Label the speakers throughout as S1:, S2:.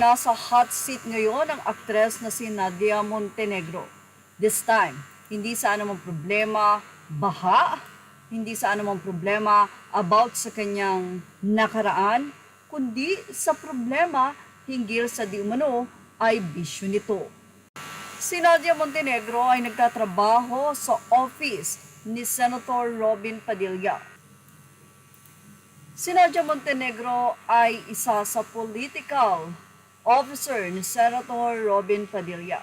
S1: nasa hot seat ngayon ang aktres na si Nadia Montenegro. This time, hindi sa anumang problema, baha, hindi sa anumang problema about sa kanyang nakaraan, kundi sa problema hinggil sa di umano ay bisyo nito. Si Nadia Montenegro ay nagtatrabaho sa office ni Senator Robin Padilla. Si Nadia Montenegro ay isa sa political officer ni Senator Robin Padilla.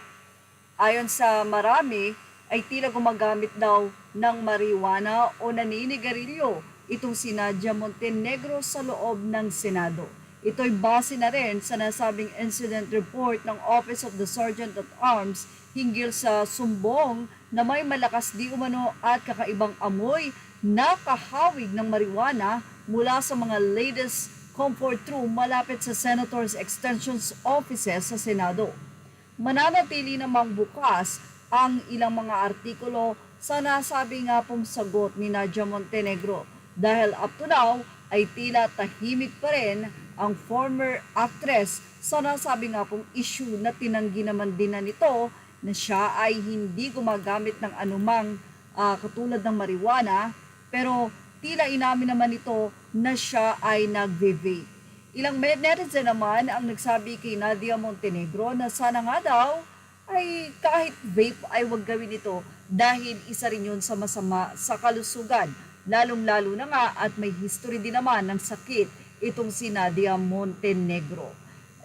S1: Ayon sa marami, ay tila gumagamit daw ng marijuana o naninigarilyo itong si Nadia Montenegro sa loob ng Senado. Ito'y base na rin sa nasabing incident report ng Office of the Sergeant at Arms hinggil sa sumbong na may malakas di umano at kakaibang amoy na kahawig ng marijuana mula sa mga latest comfort room malapit sa Senator's Extension Offices sa Senado. Mananatili namang bukas ang ilang mga artikulo sa nasabi nga pong sagot ni Nadia Montenegro dahil up to now ay tila tahimik pa rin ang former actress sa nasabi nga pong issue na tinanggi naman din na nito na siya ay hindi gumagamit ng anumang katulad ng marijuana pero tila inamin naman ito na siya ay nag-vape. Ilang netizen naman ang nagsabi kay Nadia Montenegro na sana nga daw ay kahit vape ay huwag gawin ito dahil isa rin yun sa masama sa kalusugan. Lalong-lalo na nga at may history din naman ng sakit itong si Nadia Montenegro.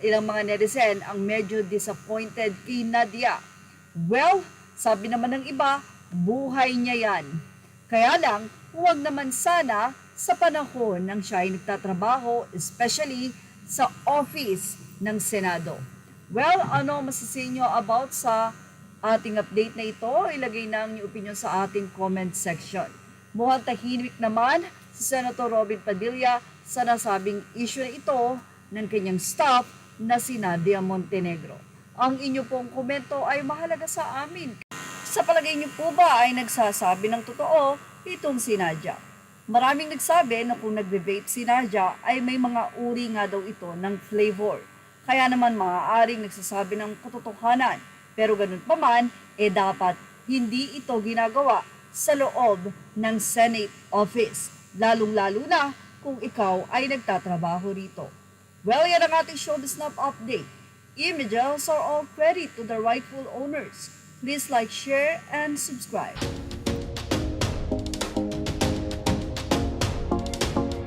S1: Ilang mga netizen ang medyo disappointed kay Nadia. Well, sabi naman ng iba, buhay niya yan. Kaya lang, huwag naman sana sa panahon ng siya ay nagtatrabaho, especially sa office ng Senado. Well, ano masasabi nyo about sa ating update na ito? Ilagay na ang inyong opinion sa ating comment section. Mukhang tahimik naman si Senator Robin Padilla sa nasabing issue na ito ng kanyang staff na si Nadia Montenegro. Ang inyo pong komento ay mahalaga sa amin. Sa palagay niyo po ba ay nagsasabi ng totoo itong si Nadia? Maraming nagsabi na kung nagbe-vape si Nadia ay may mga uri nga daw ito ng flavor. Kaya naman maaaring nagsasabi ng katotohanan. Pero ganun pa man, dapat hindi ito ginagawa sa loob ng Senate office. Lalong-lalo na kung ikaw ay nagtatrabaho rito. Well, yan ang ating Show the Snap update. Images are all credit to the rightful owners. Please like, share, and subscribe.